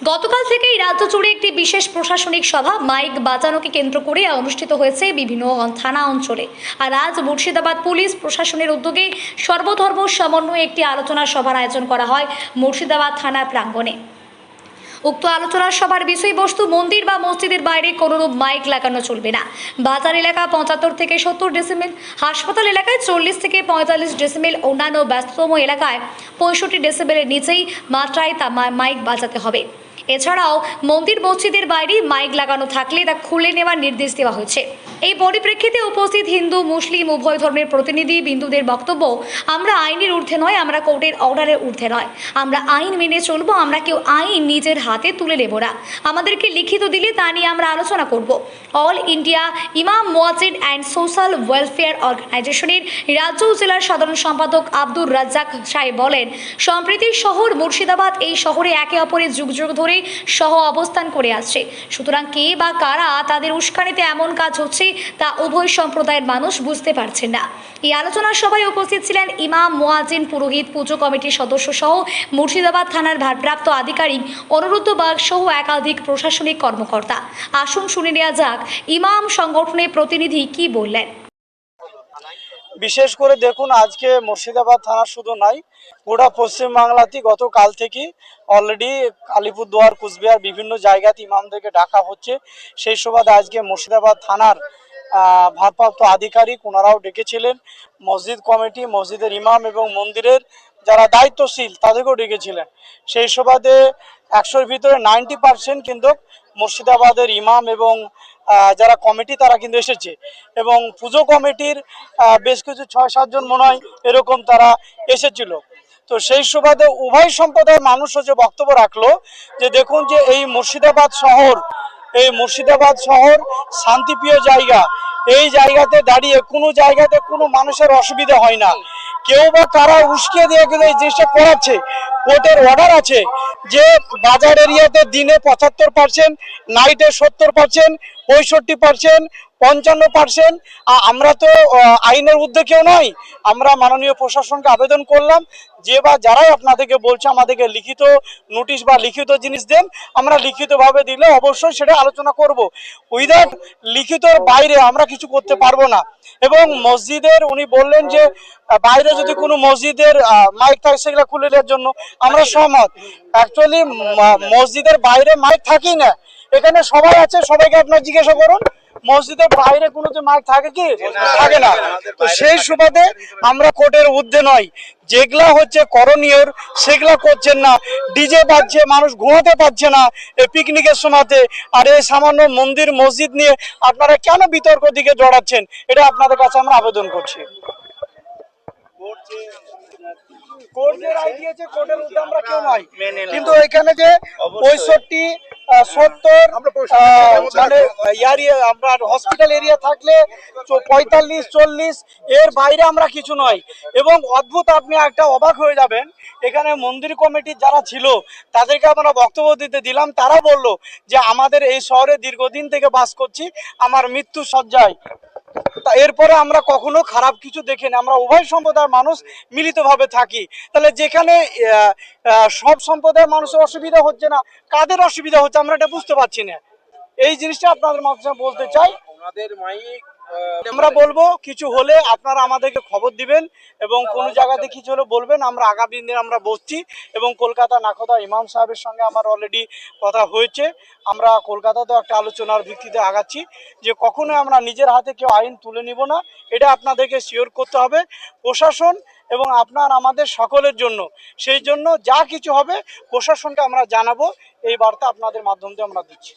গতকাল থেকেই রাজ্য জুড়ে একটি বিশেষ প্রশাসনিক সভা মাইক বাজানোকে কেন্দ্র করে অনুষ্ঠিত হয়েছে বিভিন্ন থানা অঞ্চলে। আর আজ মুর্শিদাবাদ পুলিশ প্রশাসনের উদ্যোগে সর্বধর্ম সমন্বয়ে একটি আলোচনা সভার আয়োজন করা হয় মুর্শিদাবাদ থানার প্রাঙ্গণে। উক্ত আলোচনা সভার বিষয়বস্তু মন্দির বা মসজিদের বাইরে কোনোরূপ মাইক লাগানো চলবে না। বাজার এলাকা 75 থেকে 70 ডেসিমেল, হাসপাতাল এলাকায় 40 থেকে 45 ডেসিমেল, অন্যান্য ব্যস্ততম এলাকায় 65 ডেসিমেলের নিচেই মাত্রায় তা মাইক বাজাতে হবে। এছাড়াও মন্দির মসজিদের বাইরে মাইক লাগানো থাকলে তা খুলে নেওয়ার নির্দেশ দেওয়া হয়েছে। এই পরিপ্রেক্ষিতে উপস্থিত হিন্দু মুসলিম উভয় ধর্মের প্রতিনিধি বিন্দুদের বক্তব্য, আমরা আইনের ঊর্ধ্বে নয়, আমরা কোর্টের অর্ডারের ঊর্ধ্বে নয়, আমরা আইন মেনে চলবো, আমরা কেউ আইন নিজের হাতে তুলে নেব না, আমাদেরকে লিখিত দিলে তা নিয়ে আমরা আলোচনা করব। অল ইন্ডিয়া ইমাম মুয়াজ্জিন অ্যান্ড সোশ্যাল ওয়েলফেয়ার অর্গানাইজেশনের রাজ্য ও জেলার সাধারণ সম্পাদক আব্দুর রাজ্জাক সাহেব বলেন, সম্প্রীতির শহর মুর্শিদাবাদ, এই শহরে একে অপরের যুগ যুগ ধরে সহ অবস্থান করে আসছে। সুতরাং কে বা কারা তাদের উস্কানিতে এমন কাজ হচ্ছে তা উভয় সম্প্রদায়ের মানুষ বুঝতে পারছেন না। এই আলোচনার সভায় উপস্থিত ছিলেন ইমাম, মুয়াজ্জিন, পুরোহিত, পুজো কমিটির সদস্য সহ মুর্শিদাবাদ থানার ভারপ্রাপ্ত আধিকারিক অনুরুদ্ধ বাগ সহ একাধিক প্রশাসনিক কর্মকর্তা। আসুন শুনে নেওয়া যাক ইমাম সংগঠনের প্রতিনিধি কি বললেন। বিশেষ করে দেখুন, আজকে মুর্শিদাবাদ থানা শুধু নাই, গোটা পশ্চিমবাংলাতেই গতকাল থেকে অলরেডি আলিপুরদুয়ার, কুচবিহার বিভিন্ন জায়গাতে ইমামদেরকে ডাকা হচ্ছে। সেই সুবাদে আজকে মুর্শিদাবাদ থানার ভারপ্রাপ্ত আধিকারিক ওনারাও ডেকেছিলেন। মসজিদ কমিটি, মসজিদের ইমাম এবং মন্দিরের যারা দায়িত্বশীল তাদেরকেও ডেকেছিলেন। সেই সুবাদে 100-র ভিতরে 90% কিন্তু মুর্শিদাবাদের ইমাম এবং যারা কমিটি তারা কিন্তু এসেছে, এবং পুজো কমিটির বেশ কিছু 6-7 জন মনে হয় এরকম তারা এসেছিল। তো সেই সুবাদে উভয় সম্প্রদায়ের মানুষ হচ্ছে বক্তব্য রাখলো যে দেখুন, যে এই মুর্শিদাবাদ শহর শান্তিপ্রিয় জায়গা। এই জায়গাতে দাঁড়িয়ে কোনো জায়গাতে কোনো মানুষের অসুবিধা হয় না। কেউ বা কারা উস্কে দিয়ে কিন্তু এই জিনিসটা করাচ্ছে। কোর্টের অর্ডার আছে যে বাজার এরিয়াতে দিনে 75%, নাইটে 70%, 65%, 55%। আমরা তো আইনের ঊর্ধ্বে কেউ নয়। আমরা মাননীয় প্রশাসনকে আবেদন করলাম যে বা যারাই আপনাদেরকে বলছে আমাদেরকে লিখিত নোটিশ বা লিখিত জিনিস দেন, আমরা লিখিতভাবে দিলে অবশ্যই সেটা আলোচনা করব। উইদাউট লিখিতর বাইরে আমরা কিছু করতে পারবো না। এবং মসজিদের উনি বললেন যে বাইরে যদি কোনো মসজিদের মাইক থাকে সেগুলো খুলে দেওয়ার জন্য আমরা সহমত। অ্যাকচুয়ালি মসজিদের বাইরে মাইক থাকি না, এখানে সবাই আছে, সবাইকে আপনার জিজ্ঞাসা করুন মসজিদের বাইরে কোনো যে মাইক থাকে কি থাকে না। তো সেই সুবাদে আমরা কোর্টের ঊর্ধ্বে নয়, যেগুলা হচ্ছে করণীয় সেগুলা করছেন না। ডিজে বাজছে, মানুষ ঘুমাতে পারছে না এই পিকনিকের সময়তে। আর এই সামান্য মন্দির মসজিদ নিয়ে আপনারা কেন বিতর্ক দিকে জড়াচ্ছেন, এটা আপনাদের কাছে আমরা আবেদন করছি। কোর্ট যে রায় দিয়েছে, কোর্টের ঊর্ধ্বে আমরা কেউ নয়, কিন্তু এখানে যে 65, 70 মানে এরিয়া, আমরা হসপিটাল এরিয়া থাকলে 45, 40 এর বাইরে আমরা কিছু নয়। এবং অদ্ভুত, আপনি একটা অবাক হয়ে যাবেন, এখানে মন্দির কমিটির যারা ছিল তাদেরকে আমরা বক্তব্য দিতে দিলাম, তারা বলল যে আমাদের এই শহরে দীর্ঘদিন থেকে বাস করছি, আমার মৃত্যু সজ্জায়। তা এরপরে আমরা কখনো খারাপ কিছু দেখিনি, আমরা উভয় সম্প্রদায়ের মানুষ মিলিতভাবে থাকি। তাহলে যেখানে সব সম্প্রদায়ের মানুষের অসুবিধা হচ্ছে না, কাদের অসুবিধা হচ্ছে আমরা এটা বুঝতে পারছি না। এই জিনিসটা আপনাদের মাধ্যমে বলতে চাই। আমরা বলবো কিছু হলে আপনারা আমাদেরকে খবর দিবেন, এবং কোন জায়গাতে কিছু হলে বলবেন। আমরা আগামী দিনে আমরা বসছি, এবং কলকাতা নাখোদা ইমাম সাহেবের সঙ্গে আমার অলরেডি কথা হয়েছে। আমরা কলকাতাতেও একটা আলোচনার ভিত্তিতে আগাচ্ছি যে কখনোই আমরা নিজের হাতে কেউ আইন তুলে নিব না। এটা আপনাদেরকে শিওর করতে হবে, প্রশাসন এবং আপনার আমাদের সকলের জন্য। সেই জন্য যা কিছু হবে প্রশাসনকে আমরা জানাবো, এই বার্তা আপনাদের মাধ্যম দিয়ে আমরা দিচ্ছি।